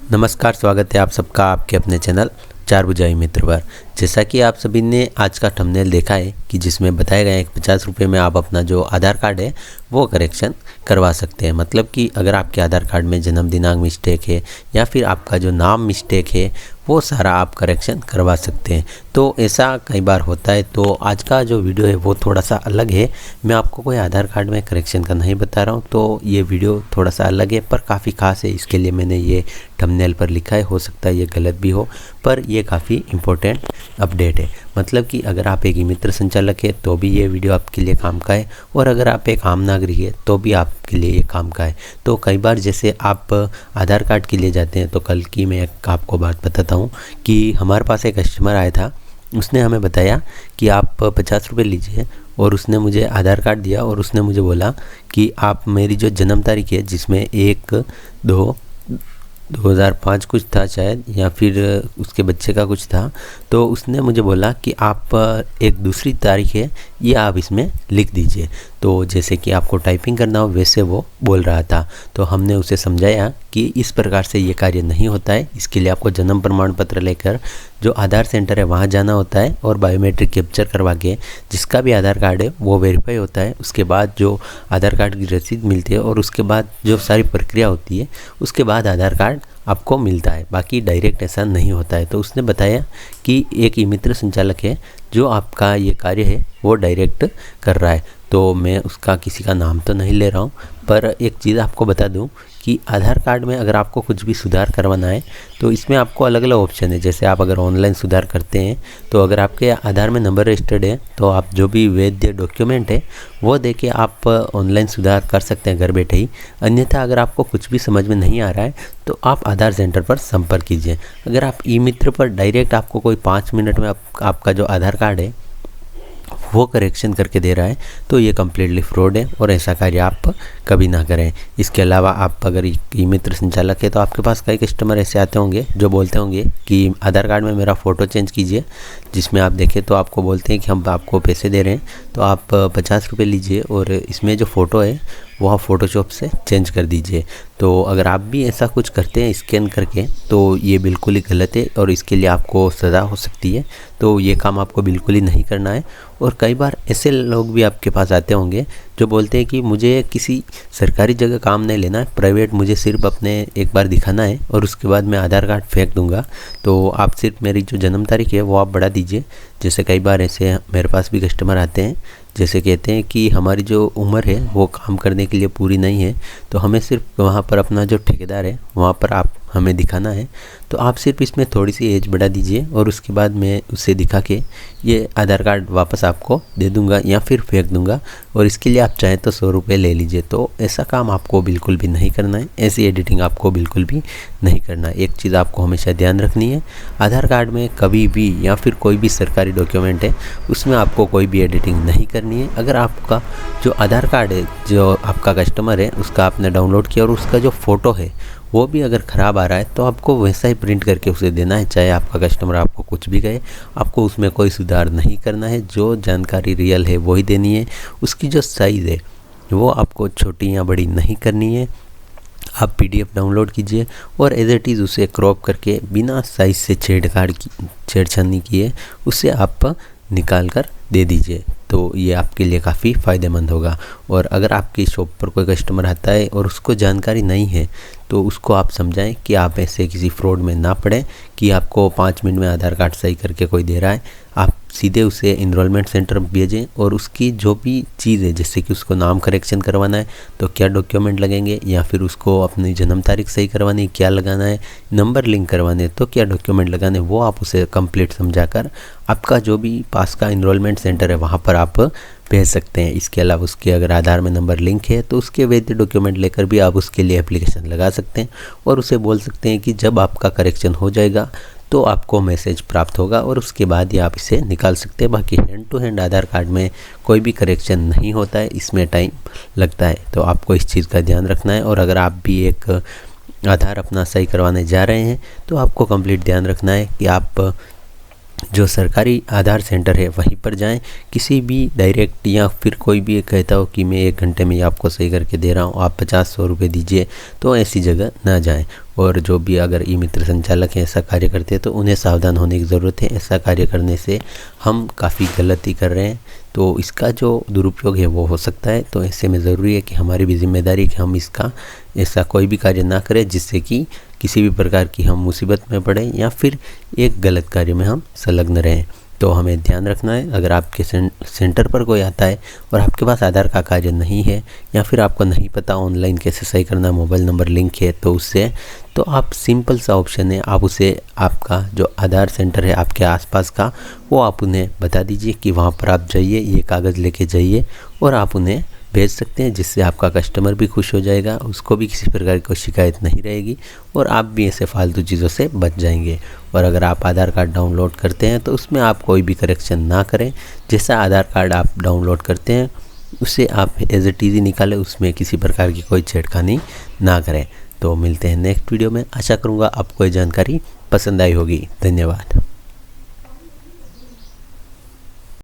नमस्कार, स्वागत है आप सबका आपके अपने चैनल चार बुझाई मित्र पर। जैसा कि आप सभी ने आज का थंबनेल देखा है कि जिसमें बताया गया है कि 50 रुपये में आप अपना जो आधार कार्ड है वो करेक्शन करवा सकते हैं। मतलब कि अगर आपके आधार कार्ड में जन्म दिनांक मिस्टेक है या फिर आपका जो नाम मिस्टेक है वो सारा आप करेक्शन करवा सकते हैं। तो ऐसा कई बार होता है। तो आज का जो वीडियो है वो थोड़ा सा अलग है। मैं आपको कोई आधार कार्ड में करेक्शन का नहीं बता रहा हूँ, तो ये वीडियो थोड़ा सा अलग है पर काफ़ी खास है। इसके लिए मैंने ये थंबनेल पर लिखा है। हो सकता है ये गलत भी हो, पर ये काफ़ी इम्पोर्टेंट अपडेट है। मतलब कि अगर आप एक ई मित्र संचालक है तो भी ये वीडियो आपके लिए काम का है, और अगर आप एक आम नागरिक है तो भी आपके लिए ये काम का है। तो कई बार जैसे आप आधार कार्ड के लिए जाते हैं, तो कल की मैं एक आपको बात बताता हूँ कि हमारे पास एक कस्टमर आया था। उसने हमें बताया कि आप 50 रुपये लीजिए, और उसने मुझे आधार कार्ड दिया और उसने मुझे बोला कि आप मेरी जो जन्म तारीख है जिसमें 1/2/2005 कुछ था शायद, या फिर उसके बच्चे का कुछ था, तो उसने मुझे बोला कि आप एक दूसरी तारीख है ये आप इसमें लिख दीजिए। तो जैसे कि आपको टाइपिंग करना हो वैसे वो बोल रहा था। तो हमने उसे समझाया कि इस प्रकार से ये कार्य नहीं होता है। इसके लिए आपको जन्म प्रमाण पत्र लेकर जो आधार सेंटर है वहाँ जाना होता है, और बायोमेट्रिक कैप्चर करवा के जिसका भी आधार कार्ड है वो वेरीफाई होता है। उसके बाद जो आधार कार्ड की रसीद मिलती है और उसके बाद जो सारी प्रक्रिया होती है उसके बाद आधार कार्ड आपको मिलता है। बाकी डायरेक्ट ऐसा नहीं होता है। तो उसने बताया कि एक ई मित्र संचालक है जो आपका ये कार्य है वो डायरेक्ट कर रहा है। तो मैं उसका किसी का नाम तो नहीं ले रहा हूँ, पर एक चीज़ आपको बता दूँ कि आधार कार्ड में अगर आपको कुछ भी सुधार करवाना है तो इसमें आपको अलग अलग ऑप्शन है। जैसे आप अगर ऑनलाइन सुधार करते हैं तो अगर आपके आधार में नंबर रजिस्टर्ड है तो आप जो भी वैध डॉक्यूमेंट है वो दे के आप ऑनलाइन सुधार कर सकते हैं घर बैठे ही। अन्यथा अगर आपको कुछ भी समझ में नहीं आ रहा है तो आप आधार सेंटर पर संपर्क कीजिए। अगर आप ई मित्र पर डायरेक्ट आपको कोई 5 मिनट में आपका जो आधार कार्ड है वो करेक्शन करके दे रहा है तो ये कम्प्लीटली फ्रॉड है, और ऐसा कार्य आप कभी ना करें। इसके अलावा आप अगर ई मित्र संचालक है तो आपके पास कई कस्टमर ऐसे आते होंगे जो बोलते होंगे कि आधार कार्ड में मेरा फ़ोटो चेंज कीजिए, जिसमें आप देखें तो आपको बोलते हैं कि हम आपको पैसे दे रहे हैं तो आप 50 रुपये लीजिए और इसमें जो फ़ोटो है वो आप फ़ोटोशॉप से चेंज कर दीजिए। तो अगर आप भी ऐसा कुछ करते हैं स्कैन करके तो ये बिल्कुल ही गलत है और इसके लिए आपको सज़ा हो सकती है। तो ये काम आपको बिल्कुल ही नहीं करना है। और कई बार ऐसे लोग भी आपके पास आते होंगे जो बोलते हैं कि मुझे किसी सरकारी जगह काम नहीं लेना है, प्राइवेट मुझे सिर्फ अपने एक बार दिखाना है और उसके बाद मैं आधार कार्ड फेंक दूंगा। तो आप सिर्फ मेरी जो जन्म तारीख है वो आप बढ़ा दीजिए। जैसे कई बार ऐसे मेरे पास भी कस्टमर आते हैं जैसे कहते हैं कि हमारी जो उम्र है वो काम करने के लिए पूरी नहीं है, तो हमें सिर्फ वहाँ पर अपना जो ठेकेदार है वहाँ पर आप हमें दिखाना है, तो आप सिर्फ इसमें थोड़ी सी एज बढ़ा दीजिए और उसके बाद मैं उसे दिखा के ये आधार कार्ड वापस आपको दे दूंगा या फिर फेंक दूंगा, और इसके लिए आप चाहें तो 100 रुपये ले लीजिए। तो ऐसा काम आपको बिल्कुल भी नहीं करना है, ऐसी एडिटिंग आपको बिल्कुल भी नहीं करना है। एक चीज़ आपको हमेशा ध्यान रखनी है, आधार कार्ड में कभी भी या फिर कोई भी सरकारी डॉक्यूमेंट है उसमें आपको कोई भी एडिटिंग नहीं करनी है। अगर आपका जो आधार कार्ड है जो आपका कस्टमर है उसका आपने डाउनलोड किया और उसका जो फ़ोटो है वो भी अगर ख़राब आ रहा है तो आपको वैसा ही प्रिंट करके उसे देना है। चाहे आपका कस्टमर आपको कुछ भी कहे, आपको उसमें कोई सुधार नहीं करना है। जो जानकारी रियल है वही देनी है। उसकी जो साइज़ है वो आपको छोटी या बड़ी नहीं करनी है। आप PDF डाउनलोड कीजिए और एज इट इज़ उसे क्रॉप करके बिना साइज़ से छेड़छानी किए उसे आप निकाल कर दे दीजिए। तो ये आपके लिए काफ़ी फ़ायदेमंद होगा। और अगर आपकी शॉप पर कोई कस्टमर आता है और उसको जानकारी नहीं है तो उसको आप समझाएं कि आप ऐसे किसी फ्रॉड में ना पड़ें कि आपको 5 मिनट में आधार कार्ड सही करके कोई दे रहा है। आप सीधे उसे इनरोलमेंट सेंटर भेजें और उसकी जो भी चीज़ है, जैसे कि उसको नाम करेक्शन करवाना है तो क्या डॉक्यूमेंट लगेंगे, या फिर उसको अपनी जन्म तारीख सही करवानी है क्या लगाना है, नंबर लिंक करवाने हैं तो क्या डॉक्यूमेंट लगाने, वो आप उसे कंप्लीट समझाकर आपका जो भी पास का इनरोलमेंट सेंटर है वहाँ पर आप भेज सकते हैं। इसके अलावा उसके अगर आधार में नंबर लिंक है तो उसके वैध डॉक्यूमेंट लेकर भी आप उसके लिए एप्लीकेशन लगा सकते हैं और उसे बोल सकते हैं कि जब आपका करेक्शन हो जाएगा तो आपको मैसेज प्राप्त होगा और उसके बाद ही आप इसे निकाल सकते हैं। बाकी hand to hand Aadhaar card में कोई भी करेक्शन नहीं होता है, इसमें टाइम लगता है। तो आपको इस चीज़ का ध्यान रखना है। और अगर आप भी एक आधार अपना सही करवाने जा रहे हैं तो आपको कंप्लीट ध्यान रखना है कि आप जो सरकारी आधार सेंटर है वहीं पर जाएं। किसी भी डायरेक्ट या फिर कोई भी कहता हो कि मैं 1 घंटे में ही आपको सही करके दे रहा हूँ, आप 50-100 रुपये दीजिए, तो ऐसी जगह ना जाएं। और जो भी अगर ई मित्र संचालक हैं ऐसा कार्य करते हैं तो उन्हें सावधान होने की ज़रूरत है। ऐसा कार्य करने से हम काफ़ी गलती कर रहे हैं, तो इसका जो दुरुपयोग है वो हो सकता है। तो ऐसे में ज़रूरी है कि हमारी भी जिम्मेदारी है कि हम इसका ऐसा कोई भी कार्य ना करें जिससे कि किसी भी प्रकार की हम मुसीबत में पड़ें या फिर एक गलत कार्य में हम संलग्न रहें। तो हमें ध्यान रखना है, अगर आपके सेंटर पर कोई आता है और आपके पास आधार का कार्य नहीं है या फिर आपको नहीं पता ऑनलाइन कैसे सही करना, मोबाइल नंबर लिंक है तो उससे, तो आप सिंपल सा ऑप्शन है, आप उसे आपका जो आधार सेंटर है आपके आसपास का वो आप उन्हें बता दीजिए कि वहाँ पर आप जाइए, ये कागज़ लेके जाइए और आप उन्हें भेज सकते हैं, जिससे आपका कस्टमर भी खुश हो जाएगा, उसको भी किसी प्रकार की शिकायत नहीं रहेगी और आप भी ऐसे फालतू चीज़ों से बच जाएंगे। और अगर आप आधार कार्ड डाउनलोड करते हैं तो उसमें आप कोई भी करेक्शन ना करें। जैसा आधार कार्ड आप डाउनलोड करते हैं उसे आप एज इट इज़ निकालें, उसमें किसी प्रकार की कोई छेड़खानी ना करें। तो मिलते हैं नेक्स्ट वीडियो में। आशा करूँगा आपको ये जानकारी पसंद आई होगी। धन्यवाद।